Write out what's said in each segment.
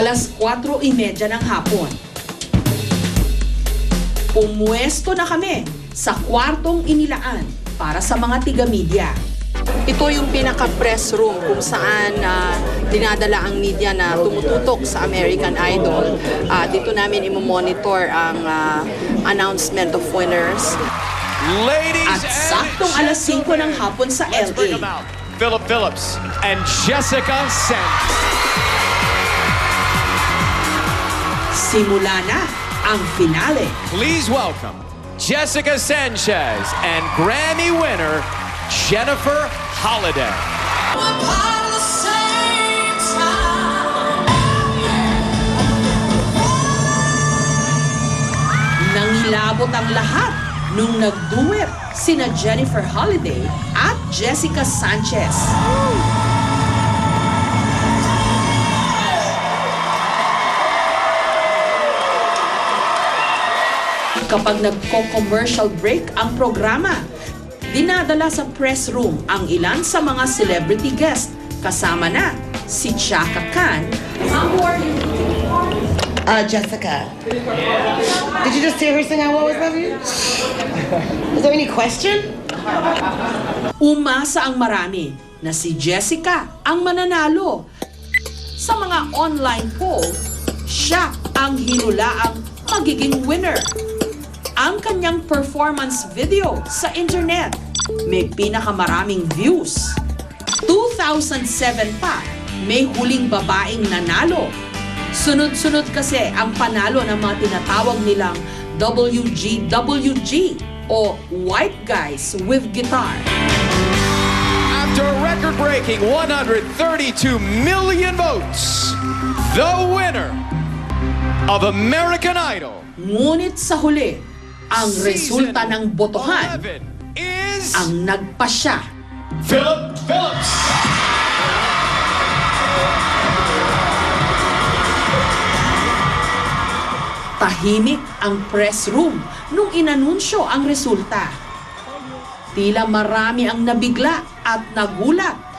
Alas 4:30 ng hapon. Pumwesto na kami sa kwartong inilaan para sa mga tiga-media. Ito yung pinaka-press room kung saan dinadala ang media na tumututok sa American Idol. Dito namin imo-monitor ang announcement of winners. At saktong alas 5 ng hapon sa LA. Philip Phillips and Jessica Sanchez. Simula na ang finale. Please welcome Jessica Sanchez and Grammy winner Jennifer Holliday. Nangilabot ang lahat nung nagduet sina Jennifer Holliday at Jessica Sanchez. Kapag nagko-commercial break ang programa, dinadala sa press room ang ilan sa mga celebrity guest. Kasama na si Chaka Khan. Jessica. Did you just hear her sing I Will Always Love You? Is there any question? Umasa ang marami na si Jessica ang mananalo. Sa mga online poll, siya ang hinulaang magiging winner. Ang kanyang performance video sa internet may pinakamaraming views. 2007 pa, may huling babaeng nanalo. Sunod-sunod kasi ang panalo ng mga tinatawag nilang WGWG o White Guys with Guitar. After a record-breaking 132 million votes, the winner of American Idol Ngunit sa huli, ang resulta ng botohan 11 is ang nagpasya. Philip Phillips. Tahimik ang press room nung inanunsyo ang resulta. Tila marami ang nabigla at nagulat.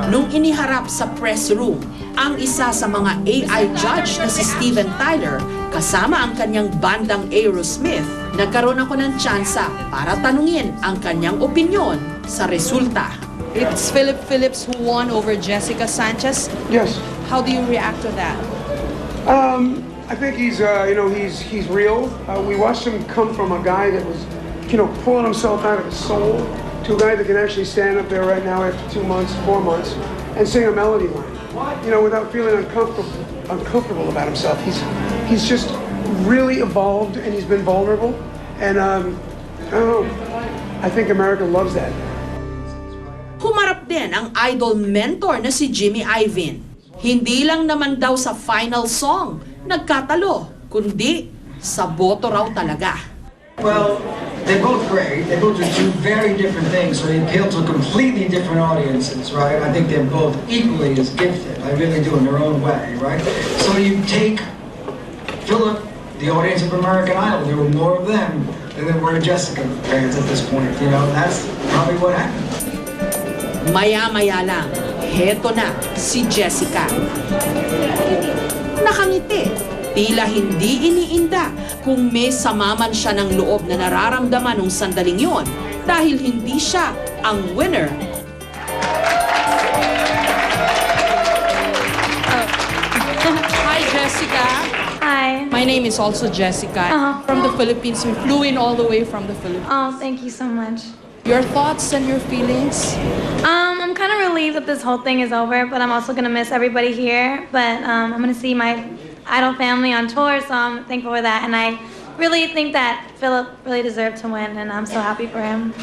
Nung iniharap sa press room ang isa sa mga AI judge na si Steven Tyler kasama ang kanyang bandang Aerosmith, nagkaroon ako ng tsansa para tanungin ang kanyang opinyon sa resulta. It's Philip Phillips who won over Jessica Sanchez. Yes. How do you react to that? I think he's real. We watched him come from a guy that was, pulling himself out of his soul to a guy that can actually stand up there right now after 2 months, 4 months, and sing a melody line, without feeling uncomfortable about himself. He's just really evolved, and he's been vulnerable, and I don't know. I think America loves that. Humarap din ang idol mentor na si Jimmy Iovine. Hindi lang naman daw sa final song nagkatalo, kundi sa boto raw talaga. Well, they're both great. They both do very different things, so they appeal to completely different audiences, right? I think they're both equally as gifted. I really do in their own way, right? So you take Philip, the audience of American Idol, there were more of them than there were Jessica fans at this point. That's probably what happened. Maya-maya lang, heto na si Jessica. Nakangiti. Tila hindi iniinda kung may samaman siya ng loob na nararamdaman nung sandaling yon dahil hindi siya ang winner. Hi, Jessica. Hi. My name is also Jessica. From the Philippines. We flew in all the way from the Philippines. Oh, thank you so much. Your thoughts and your feelings? I'm kind of relieved that this whole thing is over, but I'm also gonna miss everybody here. But I'm gonna see my Idol family on tour, so I'm thankful for that. And I really think that Philip really deserved to win, and I'm so happy for him.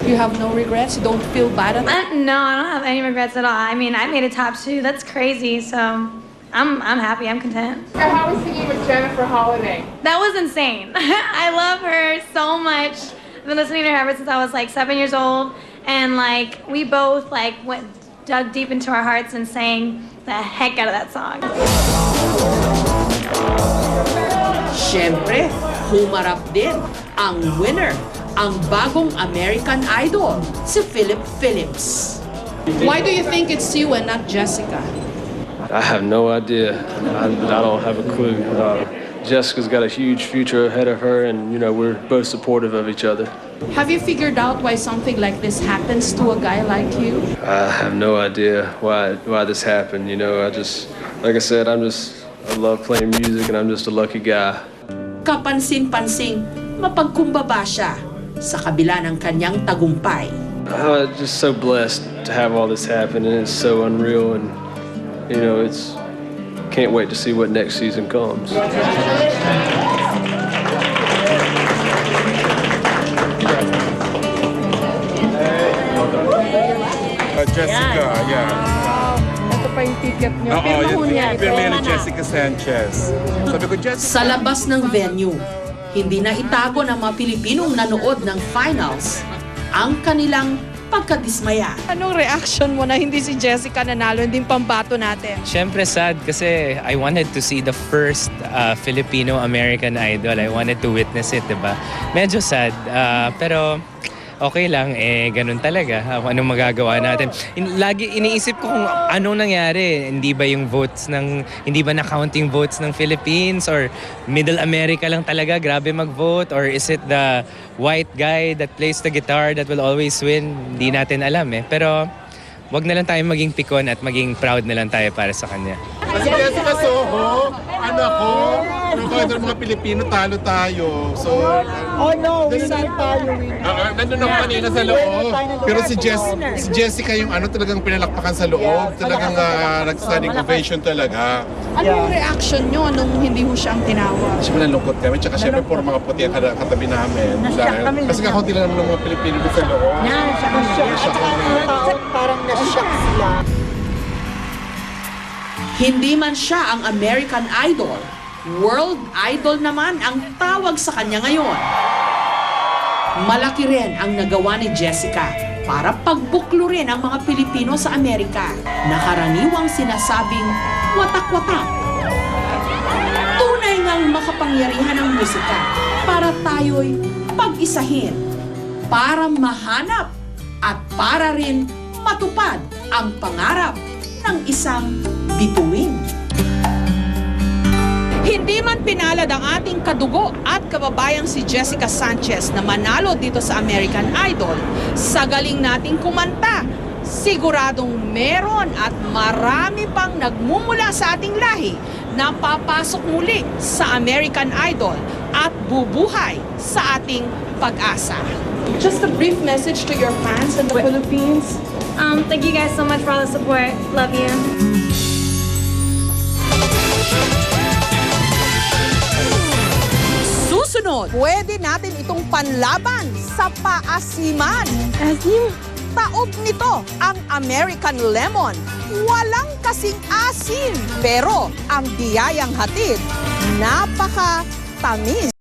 You have no regrets? You don't feel bad at all? No, I don't have any regrets at all. I mean, I made a top 2. That's crazy. So I'm happy. I'm content. How was singing with Jennifer Holliday? That was insane. I love her so much. I've been listening to her ever since I was like 7 years old, and like we both dug deep into our hearts and sang the heck out of that song. Siyempre, humarap din ang winner ang bagong American Idol, si Philip Phillips. Why do you think it's you and not Jessica? I have no idea. I don't have a clue. Jessica's got a huge future ahead of her, and we're both supportive of each other. Have you figured out why something like this happens to a guy like you? I have no idea why this happened. Like I said, I love playing music, and I'm just a lucky guy. Kapansin-pansing, mapagkumbaba siya sa kabila ng kanyang tagumpay. Just so blessed to have all this happen, and it's so unreal, and can't wait to see what next season comes. Jessica, yeah. Ito pa yung ticket niyo. Oo, Pirma ho niya. pirma ni Jessica Sanchez. Sabi ko, Jessica. Sa labas ng venue, hindi na itago ng mga Pilipinong nanood ng finals ang kanilang pagkadismaya. Anong reaction mo na hindi si Jessica nanalo, hindi pambato natin? Siyempre sad kasi I wanted to see the first Filipino-American Idol. I wanted to witness it, diba? Medyo sad, pero okay lang, ganun talaga. Anong magagawa natin? Lagi iniisip ko kung anong nangyari. Hindi ba na-count yung votes ng Philippines, or Middle America lang talaga, grabe mag-vote, or is it the white guy that plays the guitar that will always win? Hindi natin alam Pero wag na lang tayo maging pikon at maging proud na lang tayo para sa kanya. Kasi Jessica Soho, ng mga Pilipino, talo tayo. So, Saan tayo? nandun ako kanina sa loob. Pero si Jessica yung talagang pinalakpakan sa loob. Talagang nag-standing ovation talaga. Anong reaction nyo nung hindi mo siyang tinawag? Siyempre nalungkot kami. Tsaka siyempre puro mga puti ang katabi namin. Kasi kakunti lang naman ng mga Pilipino doon sa loob. Parang na-shock sila. Hindi man siya ang American Idol, World Idol naman ang tawag sa kanya ngayon. Malaki rin ang nagawa ni Jessica para pagbuklurin ang mga Pilipino sa Amerika na karaniwang sinasabing watak-watak. Tunay ngang makapangyarihan ang musika para tayo'y pag-isahin, para mahanap at para rin matupad ang pangarap ng isang bituin. Hindi man pinalad ang ating kadugo at kababayang si Jessica Sanchez na manalo dito sa American Idol, sa galing nating kumanta, siguradong meron at marami pang nagmumula sa ating lahi na papasok muli sa American Idol at bubuhay sa ating pag-asa. Just a brief message to your fans in the Philippines. Thank you guys so much for all the support. Love you. Susunod, pwede natin itong panlaban sa paasiman. Taob nito ang American Lemon. Walang kasing asin, pero ang biyayang hatid, napaka-tamis.